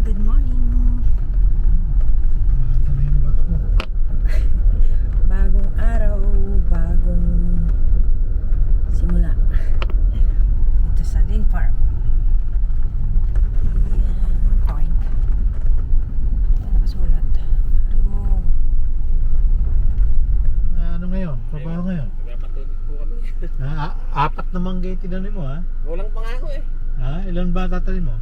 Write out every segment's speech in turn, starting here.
good morning. Bagong araw, bagong simula. Ito sa Lynn Farm. Ayan, point. Ayan, nakasulat. Remo. Ano ngayon? Trabaho ngayon? Nagpapatuloy po kami. Apat na manggay tinanim mo ha? Walang pangako eh. Ha? Ilan ba tatanim mo?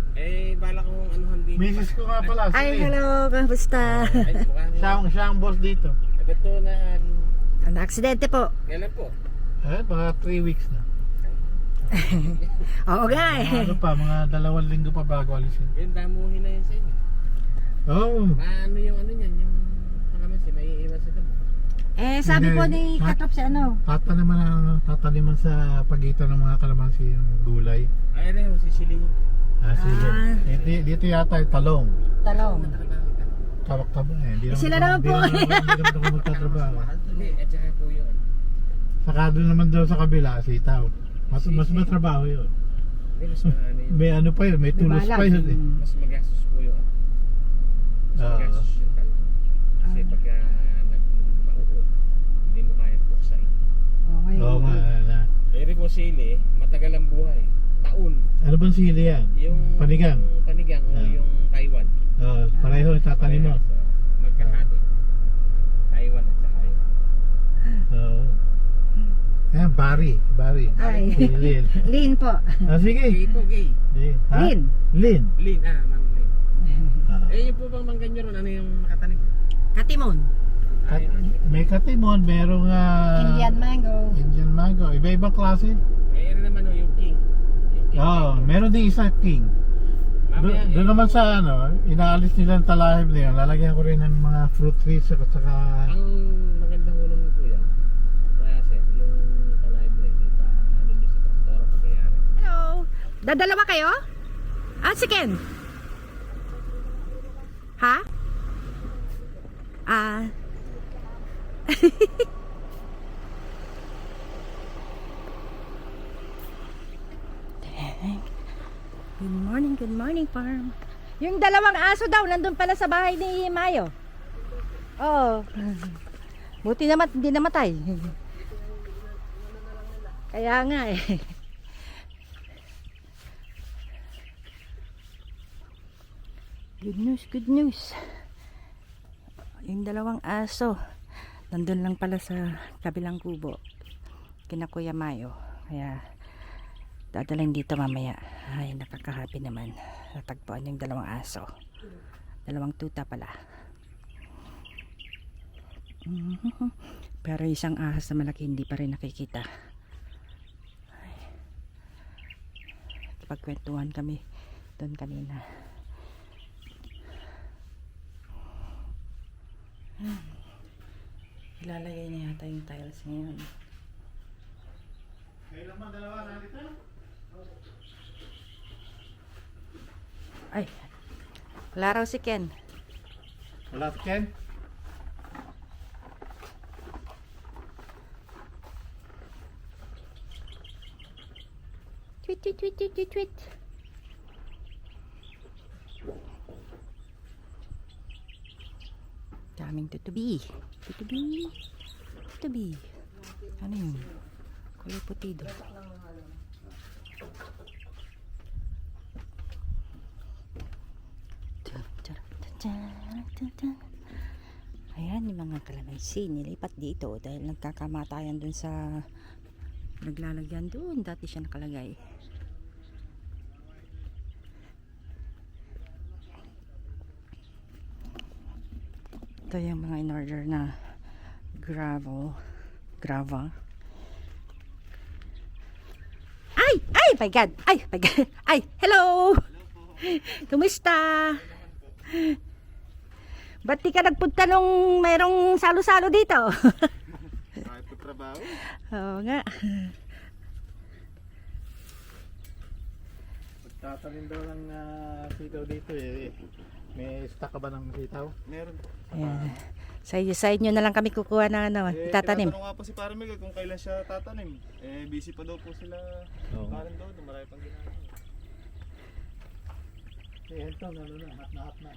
Bala kong anuhan dito. Misis ko nga pala. Ay, hello. Kamusta? Ay, mukhang... Siya ang boss dito. Ito na... Na-aksidente po. Kailan po? Mga 3 weeks na. Oo nga eh. Ano pa, mga 2 linggo pa bago alisin. Yung damuhin na yun sa inyo. Oo. Ano yung ano niyan? Yung kalamansi, may iiwan sa damo. Sabi Hindi. po ni Katrop si ano. Tataniman sa pagitan ng mga kalamansi yung gulay. Ay, ano yung sisilihin. Sige. Dito yata yung talong. Talong. Tabak-tabak eh. Sila naman po. Hindi naman ako magtatrabaho. Hindi, at saka po yun. Saka doon naman daw sa kabila, sitaw. Mas matrabaho yun. Hindi, mas ano yun. May ano pa yun, may tulos pa yun eh. Mas magastos po yun. Mas magastos yung talong. Kasi pagka nag-mauod, hindi mo kaya puksain. Okay. Oo nga. Pero po sili, matagal ang buhay. Taon. Ano bang sili yan? Yung Panigang? Panigang o yung Taiwan. Pareho itatanim mo. Magkahati. Taiwan at saka yun. Oo. Ayan, Bari. Ay. Lin. Lin po. Sige. Gay po, gay. Ha? Lin. Lin. Lin, ma'am Lin. Ah. Yung po bang mangga nyo ron, ano yung nakatanim? Katimon. May katimon, merong Indian mango. Indian mango. Iba-ibang klase. Ano naman yung king. Yung king. Meron din isa king. Mamaya, Doon naman sa inaalis nila ang talahib na yun. Lalagyan ko rin ng mga fruit trees at saka... ang magandang hulong ni Kuya, kaya sir, yung talahin mo yun, ipa ano nyo sa traktora pagkayari. Hello. Dadalawa kayo? Si Ken. Ha? Good morning farm. Yung dalawang aso daw nandun pala sa bahay ni Mayo. Oo. Buti naman hindi namatay. Kaya nga eh. Good news. Yung dalawang aso nandun lang pala sa kabilang kubo kina Kuya Mayo. Kaya dadalhin dito mamaya. Ay, nakaka-happy naman. Natagpuan yung dalawang aso. Dalawang tuta pala. Pero isang ahas na malaki hindi pa rin nakikita. Pagkwentuhan kami doon kanina. Ilalagay niya yata yung tiles ngayon. Kailan ba dalawa na dito? Ay, wala raw si Ken. Wala si Ken? Tweet. Daming tutubi. Ano yun? Kulay puti doon. Ayan yung mga kalamansi nilipat dito dahil nagkakamatayan dun sa naglalagyan doon. Dati siya nakalagay. Ito yung mga in-order na grava. Ay, my God. Ay, hello. Kumusta? Ba't di ka nagpunta nung mayroong salo-salo dito? Kahit po trabaho. Oo nga. Magtatanim daw ng sitaw dito eh. May stock ka ba ng sitaw? Meron po. Ayan. Sa inyo na lang kami kukuha na itatanim. Tinatanong nga po si Pare Miguel kung kailan siya tatanim. Busy pa daw po sila. Oo. Parang daw, marami pang ginagawa. Si Elton, ano na, hat na.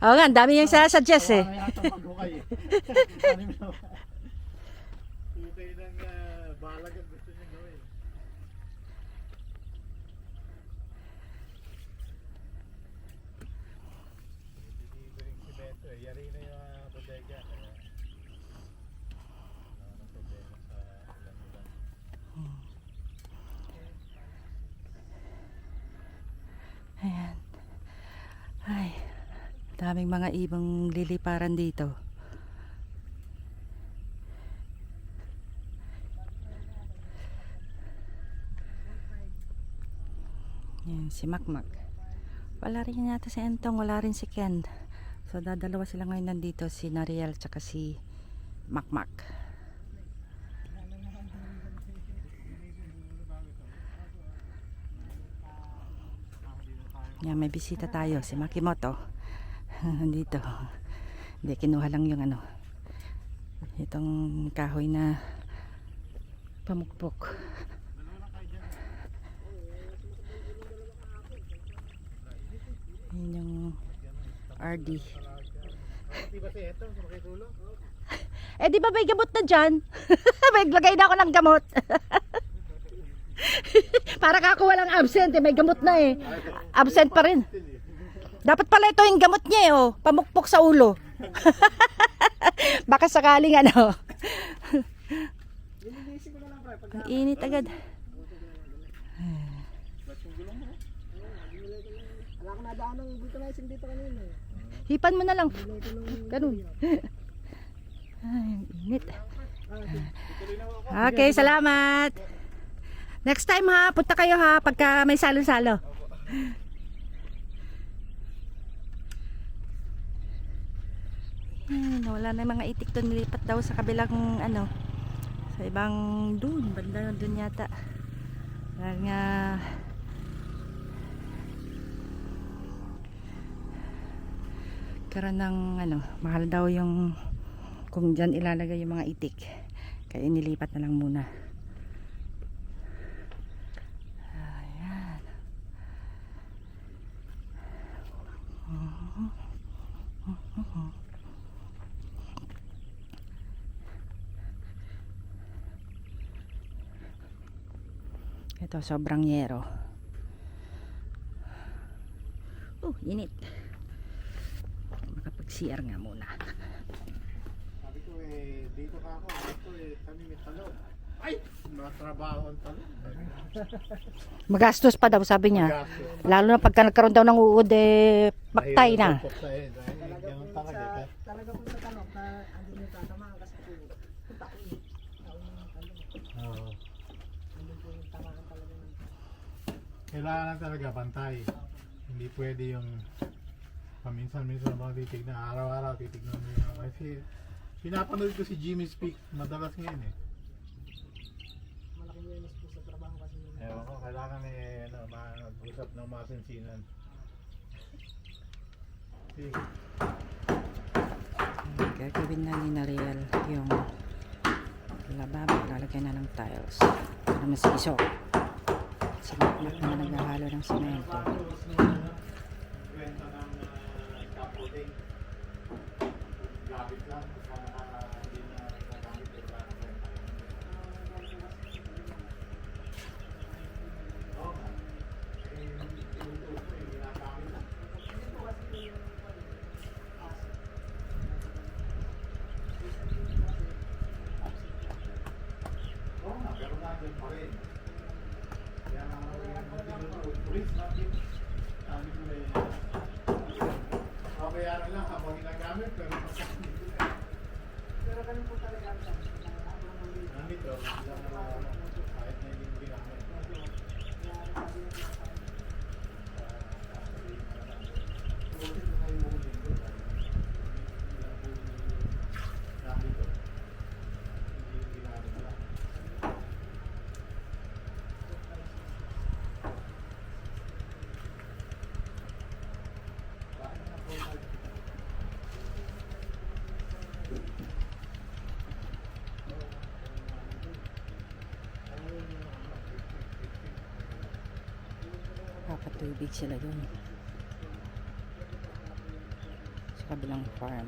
Oo nga, ang dami yung sasuggest eh. Tawa na yata maghukay eh. Hukay ng balag ang gusto niya gawin. Delivering simento eh. Yari na yung bodega. Kaya wala nang problema sa ulan-ulan. Ayan. Ay, daming mga ibang liliparan dito. Yan, si Makmak. Wala rin yata si Entong, wala rin si Ken. So dadalawa sila ngayon nandito, si Nariel tsaka si Makmak. Yan, may bisita tayo, si Makimoto. Nandito. Hindi, kinuha lang yung ano, itong kahoy na pamukpok. Yun yung RD. Di ba si Elton, makitulong? Eh di ba may gamot na dyan? May lagay na ako ng gamot. Para kako walang absent eh, may gamot na eh. Absent pa rin. Dapat pala ito yung gamot niya eh, oh. Pamukpok sa ulo. Baka sakaling ano. Init agad. Wala akong nadaan ng vulcanizing dito kanina. Hipan mo na lang. Ganun. Ay, init. Okay, salamat. Next time ha, punta kayo ha pagka may salo-salo. Wala na yung mga itik doon, nilipat daw sa kabilang ano, sa ibang doon, banda doon yata. Dahil nga karon ng ano, mahal daw yung kung dyan ilalagay yung mga itik. Kaya nilipat na lang muna. Ayan. Ito, sobrang yero. Init. Makapag-CR nga muna. Sabi ko eh, dito ka ako. Dito eh, kami may talon. Ay! Matrabaho ang talon. Magastos pa daw, sabi niya. Gastos. Lalo na pagka nagkaroon daw ng uod, eh, paktay na. Mahirap ang puksa eh. Dahil ganun talaga eh. Talaga kung sa tanong na andun yung tatamaan kasi po, punta ko eh. Nauna yung tanong. Oo. Andun po yung tamaan talaga ng Kailangan talaga bantay. Hindi pwede yung paminsan-minsan mga titignan. Araw-araw titignan mo yun. Kasi pinapanood ko si Jimmy Speak madalas ngayon eh. malaking yenis po sa trabaho kasi yung Ewan ko, kailangan eh, ano, mag-usap ng masinsinan. Sige. Gagawin na ni Nariel yung lababo, lalagyan na ng tiles para mas iso. Si Makmak na naghahalo ng semento. Kwenta ng scaffolding. Gamit lang. Hindi na nagamit. Wala na kwenta. Oo nga. Eh, tinutuloy ko eh, ginagamit lang. Oo nga, pero nandun pa rin. Kaya nga, tinutuloy natin. Sabi ko eh, babayaran lang habang ginagamit, pero masakit ko na. pero ganun po talaga ang sabi. Gamit daw, sila na kahit na hindi mo ginamit. Nakakatubig sila dun. Sa kabilang farm.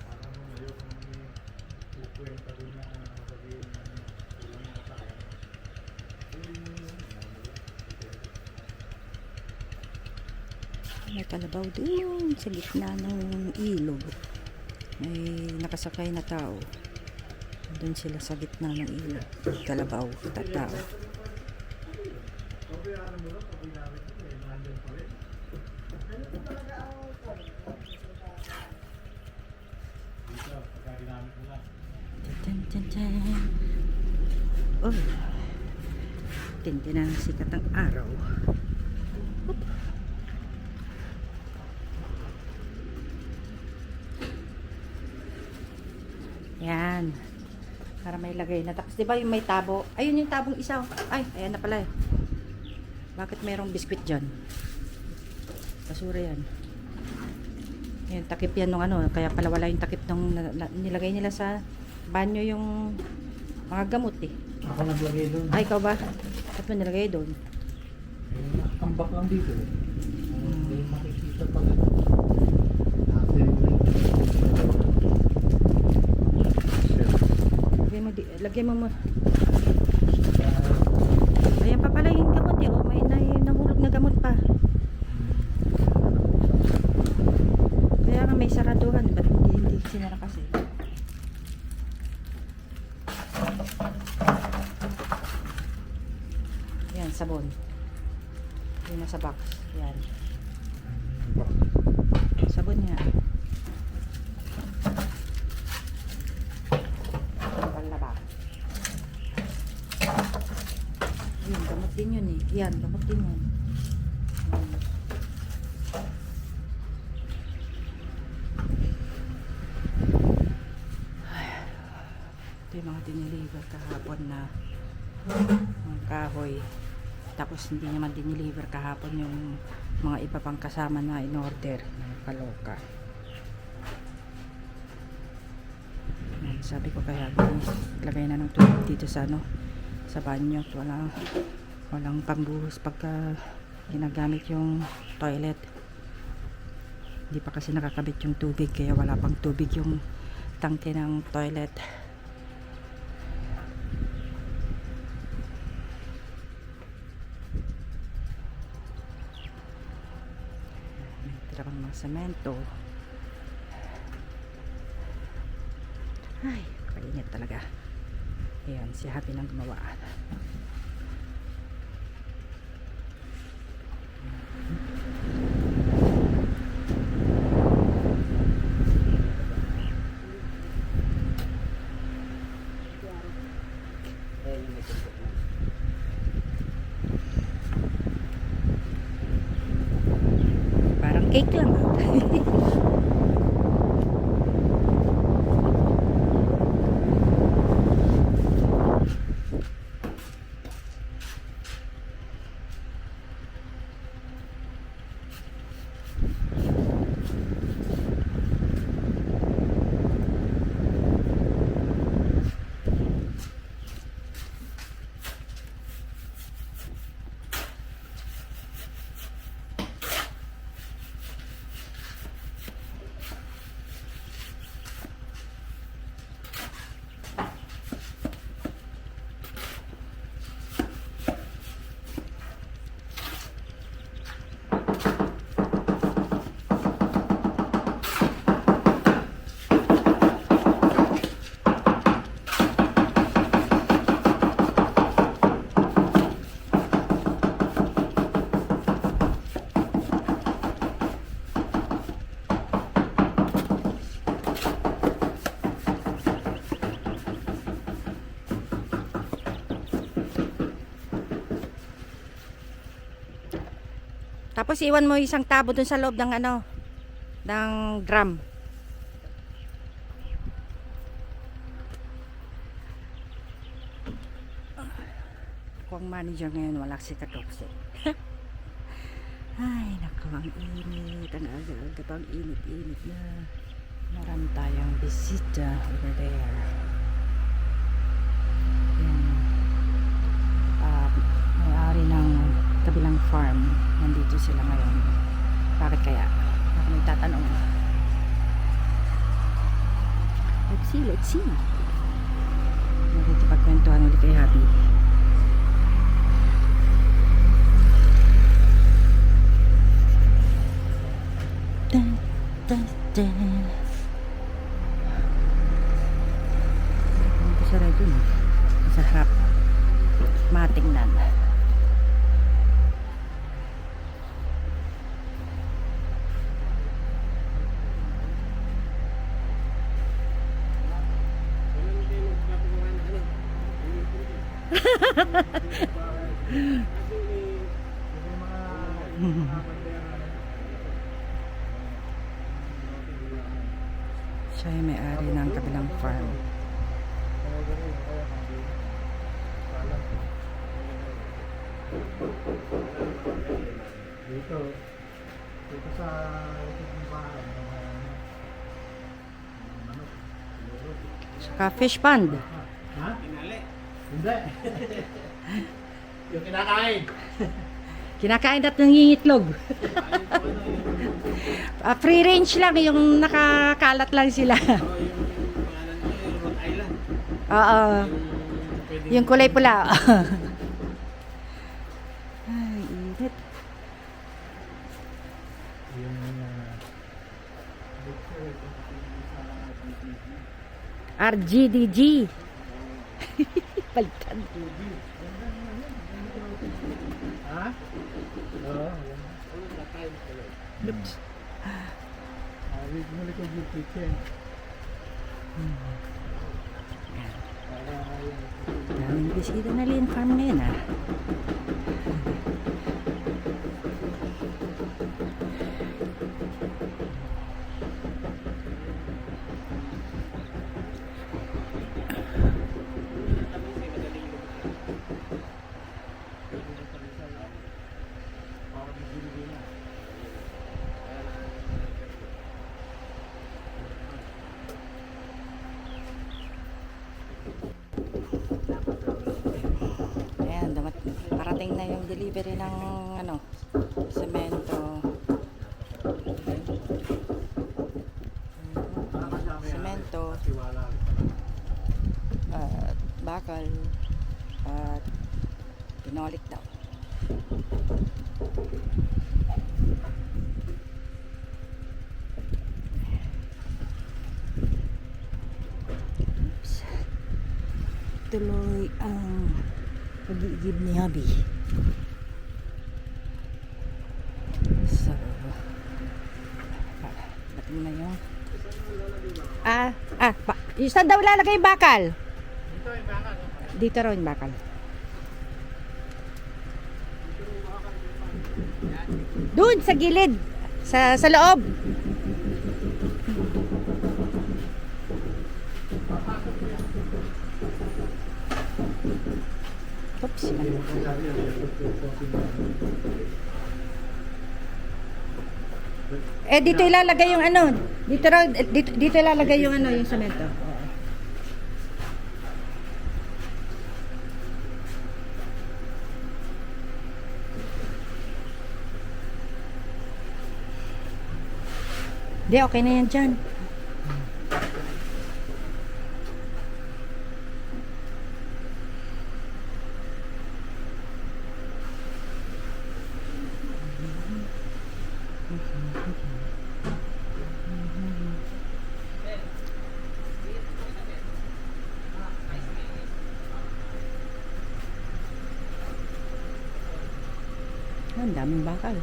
Parang ayoko nang kukwenta doon na sabihin na kulang na tayo. May kalabaw dun sa gitna ng ilog. May nakasakay na tao. Doon sila sa gitna ng ilog. Kalabaw at tao. Dito, pagka ginamit mo lang. Tan, tan, tan. Oh. Tindi na ng sikat ng araw. Oop. Yan. Para may lagay na. Tapos diba yung may tabo? Ayun yung tabong isa. Ay, ayan na pala eh. Bakit mayroong biskwit dyan? Basura yan. Yan, takip yan nung ano. Kaya pala wala yung takip nung nilagay nila sa banyo yung mga gamot eh. Ako naglagay doon. Ay, ikaw ba? Ba't mo nilagay doon? Nakakambak lang dito. Hindi makikita pa. Lagyan mo mo. Ayan pa pala yung gamot eh. Oh, may nahulog na gamot pa. Kaya nga may saraduhan. Ba't hindi sinara kasi? Yan, sabon. Yun nasa box. Yan. Sabon niya. Panlaba. Yun, gamot din yun eh. Yan, gamot din yun. Yan. Ito yung mga diniliver kahapon na mga kahoy. Tapos hindi naman diniliver kahapon yung mga iba pang kasama na in order. Kaloka. Yan, sabi ko kaya lagay na ng tubig dito sa ano, sa banyo. Walang pambuhos pagka ginagamit yung toilet. Hindi pa kasi nakakabit yung tubig kaya wala pang tubig yung tangke ng toilet. Tira pang mga semento. Ay, kainit talaga. Ayan, si Happy nang gumawa. Parang cake lang. Tapos iwan mo isang tabo dun sa loob ng ano, ng drum. Ako ang manager ngayon, wala si Katopse. Ay, naku, ang init. Ang aga-aga pang init-init na. Marami tayong bisita over there. Yan. farm. Nandito sila ngayon. Bakit kaya? Ako nagtatanong. Let's see, let's see. Nakikipagkwentuhan ulit kay Happy. Dun, dun, dun. Ang pasara dun. Sa harap. Matingnan. Siya yung may-ari ng kabilang farm. Dito sa likod ng bahay, manok. Saka fish pond. Ha? Tinali. Hindi. Yung kinakain. Kinakain at nangingitlog. Free range lang, yung nakakalat lang sila. Yung pangalan ko yung Rhode Island. Oo. Pwede Yung kulay pula. Ay, init. Yung RGDG. Baliktad. ha? Oo. Oops. Malikod yung kitchen. Daming bisita na Lynn Farm ngayon ah. Ayan, parating na yung delivery ng ano, semento. Semento, Tiwala. at bakal, at pinolik daw. Oops. Tuloy ang pag-iigib ni Hubby. So, dating na yung saan daw lalagay yung bakal? Dito yung bakal. Dito raw yung bakal. Doon sa gilid, sa loob. Oops. Dito ilalagay yung ano. Dito ilalagay yung ano, yung semento. Oo. Di, okay na yan dyan. Ang daming bakal.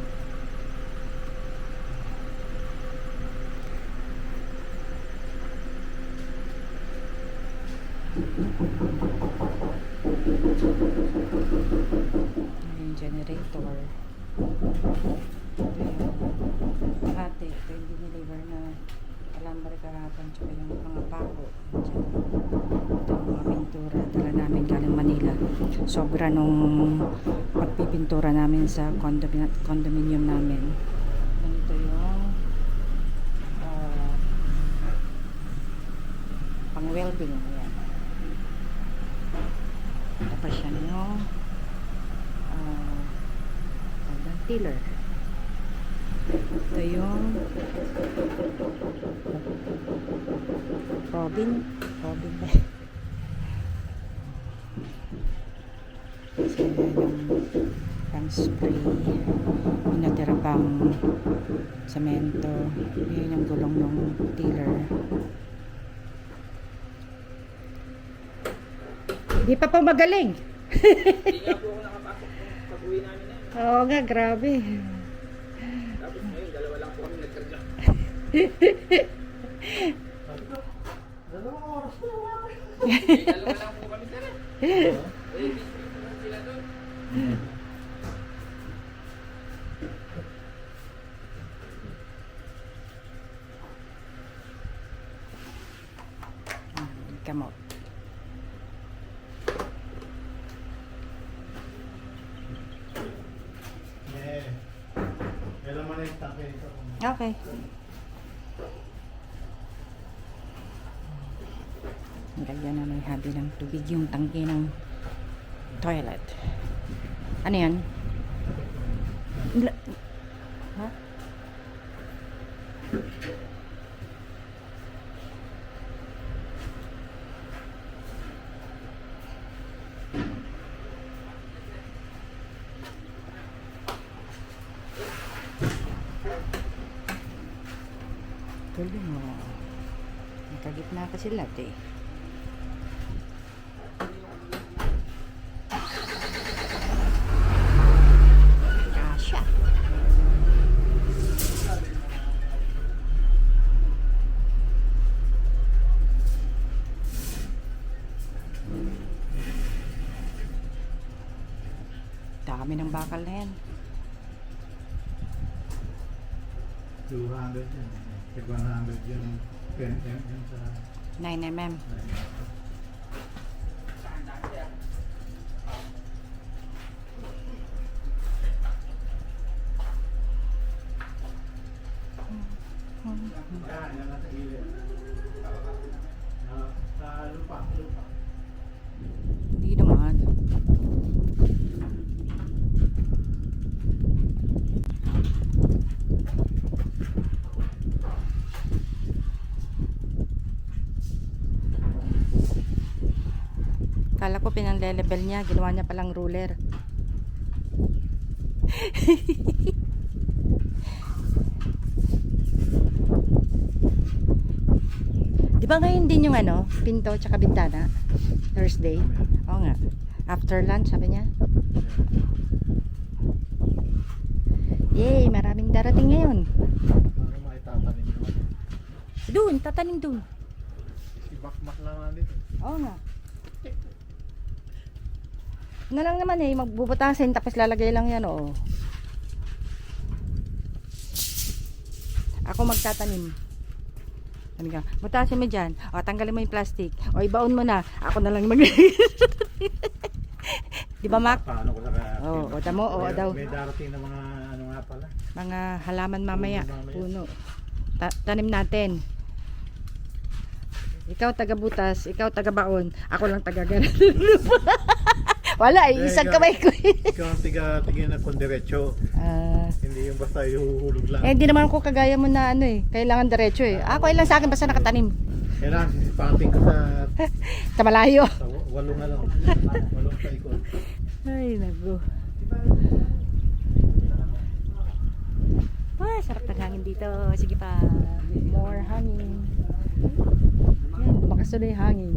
Yung generator. Ate, ito yung diniliver na alambre kahapon tsaka yung mga pako. Diyan. Ito yung mga pintura. Dala namin galing Manila. Sobra nung pagpipintura namin sa condominium namin. Ganito yung pang-welding. Ayan. Tapos yan yung tiller. Ito yung Robin ba? Kasi yung pang spray, yung natira pang semento, yun yung gulong ng tiller. Di pa magaling. Hindi nga po ako nakapasok kung pag-uwi namin na yun. Oo nga, grabe. Tapos ngayon, dalawa lang po kami nagkarga. Dalawang oras na wala. Dalawa lang po kami sir. Eh, busy po lang sila doon. Kamot. Eh, may laman na yung tangke ito. Okay. Lagyan na may habi ng tubig yung tangke ng toilet. Ano yan? Ha? Tuloy mo. Nakagitna kasi lahat eh. Kasya. Dami ng bakal na yan. 200 yan. Pag 100 yan, 10 yan sa... 9mm. Yan, yan nasa gilid. Sa lupa. Hindi naman. Kala ko pinang-level niya, ginawa niya palang ruler. Di ba ngayon din yung ano, pinto tsaka bintana? Thursday? Oo nga. After lunch, sabi niya. Yay, maraming darating ngayon. Ano maitatanim naman? Doon, tatanim doon. Ibakbak lang naman dito. Oo nga. Na lang naman eh, magbubutasin tapos lalagay lang yan, oo. Ako magtatanim. Sabi ka, butasin mo dyan. O, tanggalin mo yung plastic. O, ibaon mo na. Ako na lang mag Di ba, Mac? Paano ko sa kaya? Oo, o, damo, o, daw. May darating na mga ano nga pala. Mga halaman mamaya. Puno mamaya. Puno. Tanim natin. Ikaw taga-butas, ikaw taga-baon. Ako lang taga-garan. Wala, isang kamay ko. Ikaw ang tigil na kondiretso. Hindi yung basta ihuhulog lang. Hindi naman ako kagaya mo na ano eh. Kailangan diretso eh. Ako lang sa akin basta nakatanim. Kailangan sisipating ko Sa malayo. sa walong na lang. Walong sa ikot. Ay, nago. Ah, sarap ng hangin dito. Sige pa. More hangin. Yan, lumakas na yung hangin.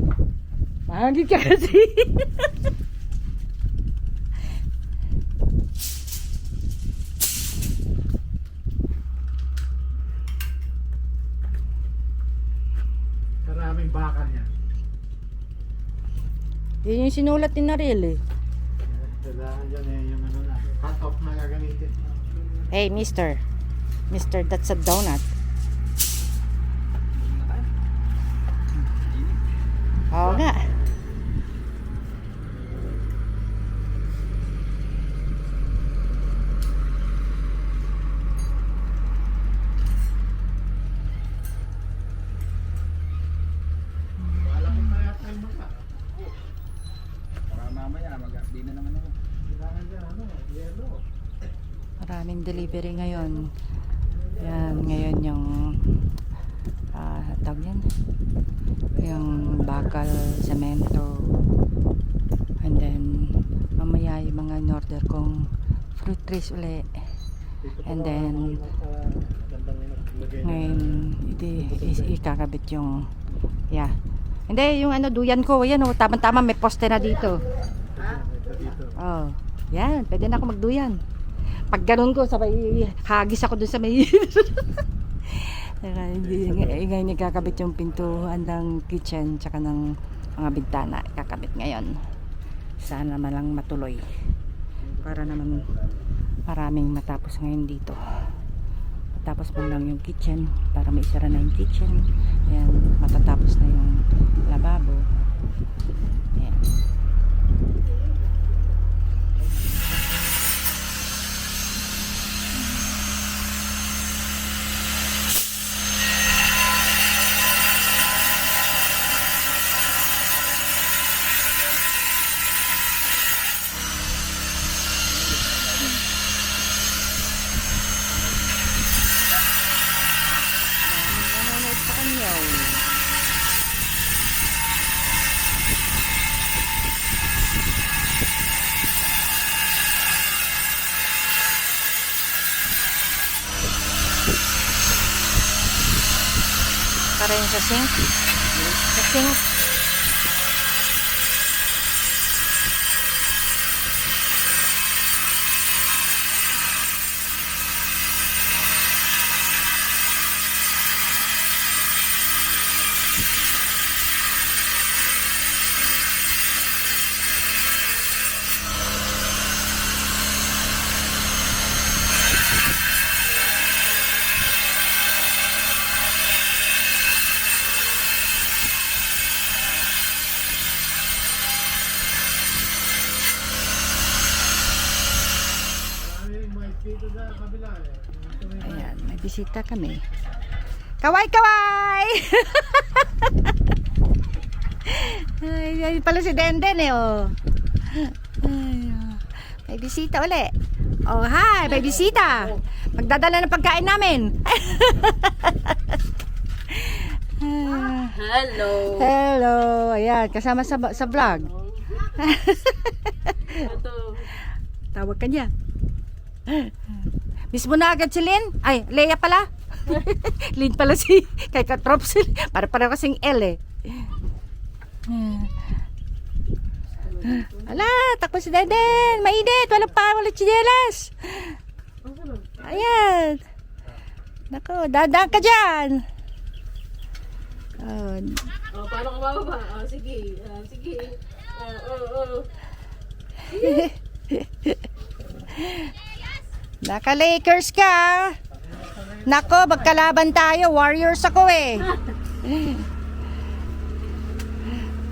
Mahangin ka kasi. Maraming bakal niya. Yun yung sinulat ni Naril eh. Kailangan dyan eh yung ano na. Cut off na gagamitin. Hey, mister. Mister, that's a donut. Oo nga. Malaki pa yata yung baka. Baka mamaya, di na naman ako. Kailangan dyan ano, yellow. Maraming delivery ngayon. Yan, ngayon yung tawag yan, yung bakal, semento, and then mamaya yung mga in-order kong fruit trees uli, and then ngayon ikakabit yung hindi, yung ano, duyan ko, yan o, tama-tama may poste na dito. Oh, yan, pwede na ako magduyan. Pag ganun ko, sabay hagis ako dun sa may ngayon ikakabit yung pintuan ng kitchen tsaka ng mga bintana, ikakabit ngayon. Sana malang matuloy para naman maraming matapos ngayon dito. Matapos man lang yung kitchen para maisara na yung kitchen. Ayan, matatapos na yung lababo. Ayan. Nanonood sa kanya. Para yung sa sink. Sa sink. Dito sa kabila eh. Ayan, may bisita kami. Kaway, kaway! Ay, ay pala si Denden eh, oh. Ay, may bisita uli. Oh, hi, may bisita. Magdadala ng pagkain namin. Hello. Hello. Ayan, kasama sa vlog. Tawag ka niya. Miss mo na agad si Lynn? Ay, Leia pala. Lynn pala si kay Katrops. Para kasing L eh. Ala, takbo si Deden. Mainit. Walang tsinelas. Ayan. Nako, dadaan ka dyan. Oh. Oh, paano ka bababa? Oh, sige. Sige. Naka-Lakers ka. Nako, magkalaban tayo. Warriors ako eh.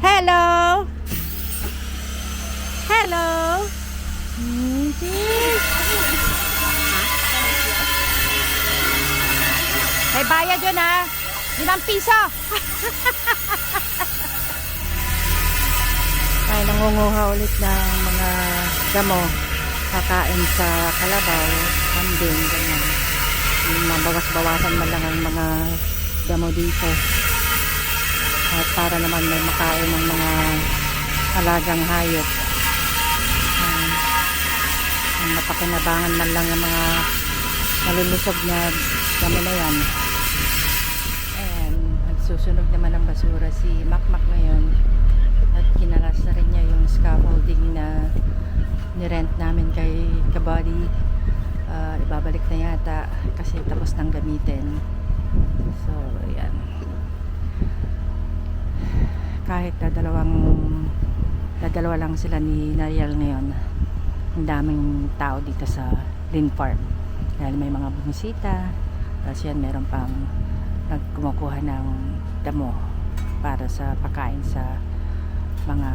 Hello. Hello. May bayad yun ha. 5 piso. Ay, nangunguha ulit ng mga damo. Kakain sa kalabaw, kambing, ganyan. Mabawas-bawasan man lang ang mga damo dito. At para naman may makain ng mga alagang hayop. Ang mapakinabangan man lang ang mga malulusog na damo na yan. Ayan, nagsusunog naman ang basura si Makmak ngayon. At kinalas na rin niya yung scaffolding na nirent namin kay Kabady. Ibabalik na yata kasi tapos nang gamitin. So, ayan. Kahit dadalawa lang sila ni Nariel ngayon, ang daming tao dito sa Lynn Farm. Dahil may mga bumisita. Tapos yan, meron pang nagkumukuha ng damo para sa pagkain sa mga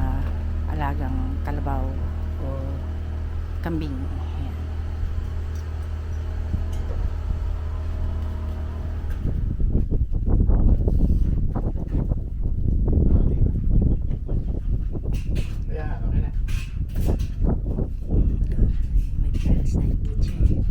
alagang kalabaw o kambing. Ayan. Ayan, okay na. May tiles na yung kitchen.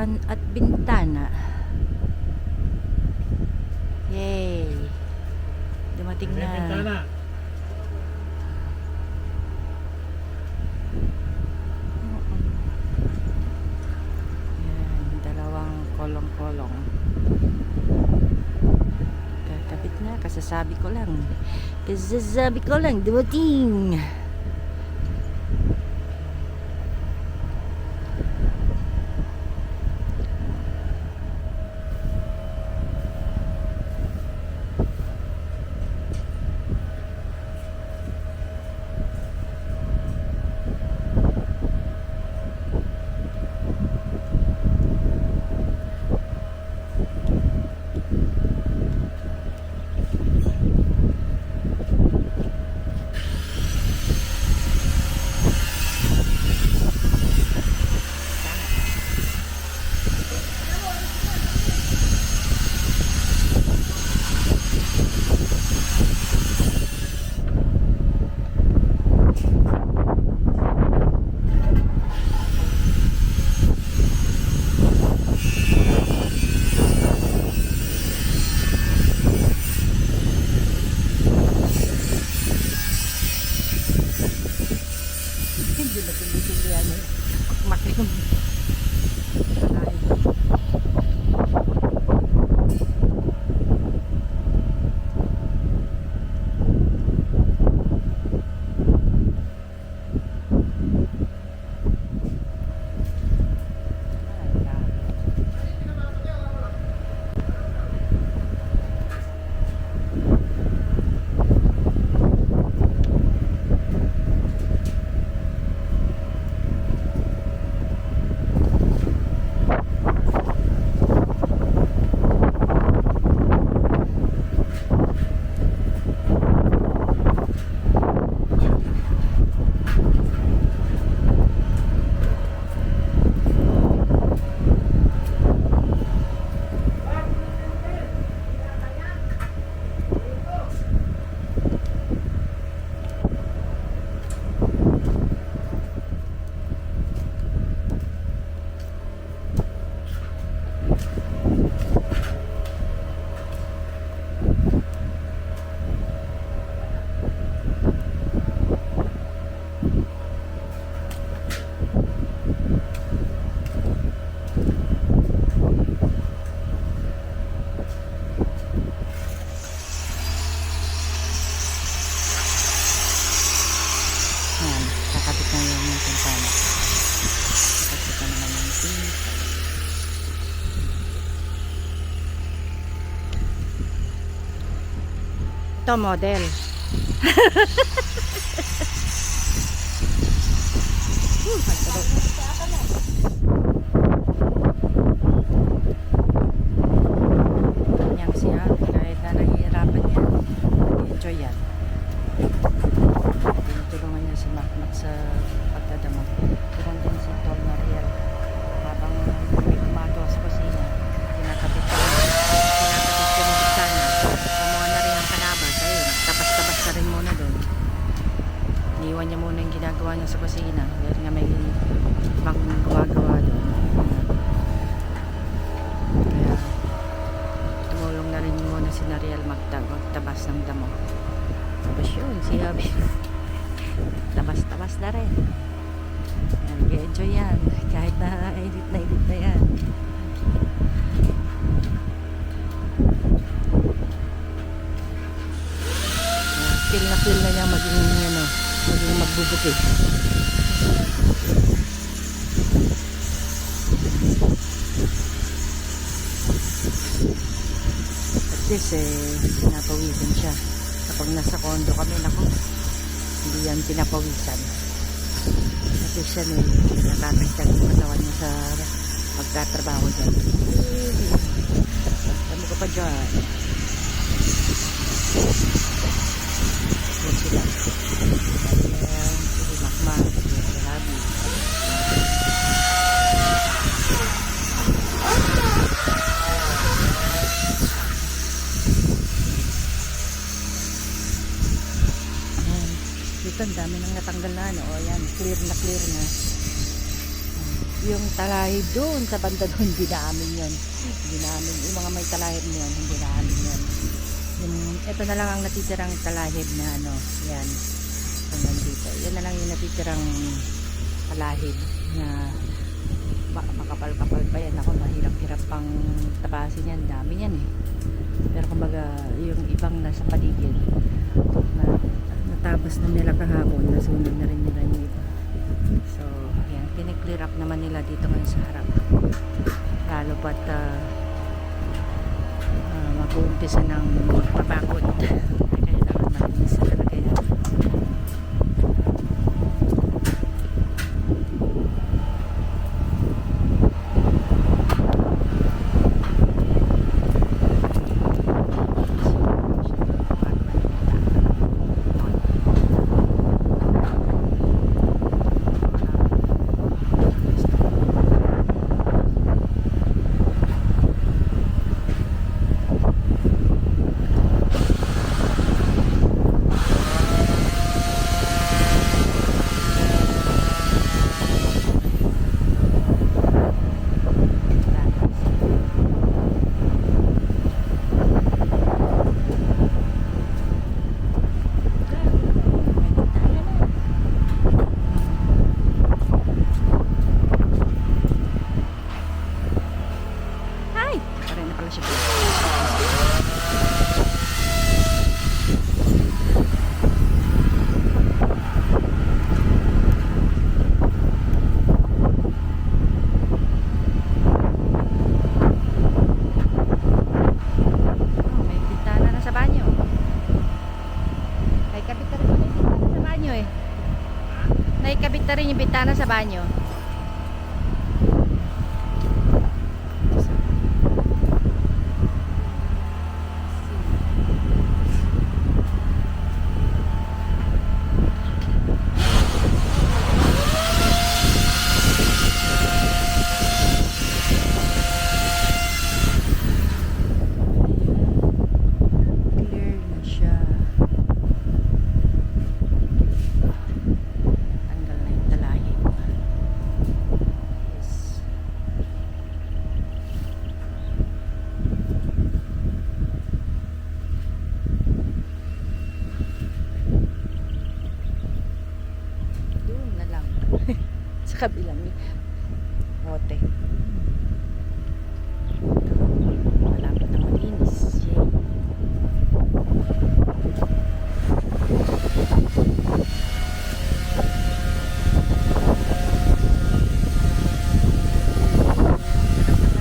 pintuan at bintana. Yay! Dumating May na. bintana. Yan, dalawang kolong-kolong. Kakabit na, kasasabi ko lang. Kasasabi ko lang, dumating. Hindi na tuloy yan eh. Makinom. Yan, kakabit na yung bintana. Kakabit na naman yung pin. Ito model. Yan siya, kahit na nahihirapan yan, enjoy yan. Tinutulungan niya si Macmac sa pagdadamot. Tulong din si Tol Mariel. Habang may gumagawa sa kusina, kinakabit ko yung bintana. Kumuha na rin ang kanabas. Ayun, tabas-tabas na rin muna doon. Iniwan niya muna yung ginagawa niya sa kusina. Dahil nga may ibang gumagawa doon. Kaya tumulong na rin muna si Nariel magtabas ng damo. Tapos yun, si Habi tabas-tabas na rin. Nag-enjoy yan kahit na edit na yan. Feel na niya maging magbubuti. At least pinapawisan siya. Kapag nasa condo kami, nako, hindi yan pinapawisan. At least siya nakakagtag yung katawan niya sa pagtatrabaho dyan. Tama ka pa dyan. Yan sila. Ayan, si Macmac, si Habi. Dito ang dami nang natanggal na ano. O yan, clear na. yung talahib doon sa banda doon, hindi namin yun. Hindi namin, yung mga may talahib na yun, hindi namin yun. Ito na lang ang natitirang talahib na ano, yan. Hanggang dito. Yan na lang yung natitirang talahib na makapal-kapal pa yan. Ako, mahirap-hirap pang tapasin yan. Dami yan eh. Pero kumbaga, yung ibang nasa paligid, natabas na nila kahapon, nasunod na rin nila yung iba. So, yan. Piniclear up naman nila dito ngayon sa harap. Lalo pat mag-uumpisa ng magpapakot. Kaya naman malinis talaga yan. Naikabit na rin yung bintana sa banyo. Clear na siya. Tanggal na yung talahib. Yes. Doon na lang. Sa kabilang bote. Malapit na malinis. Yay.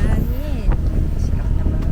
Hangin. Sarap naman.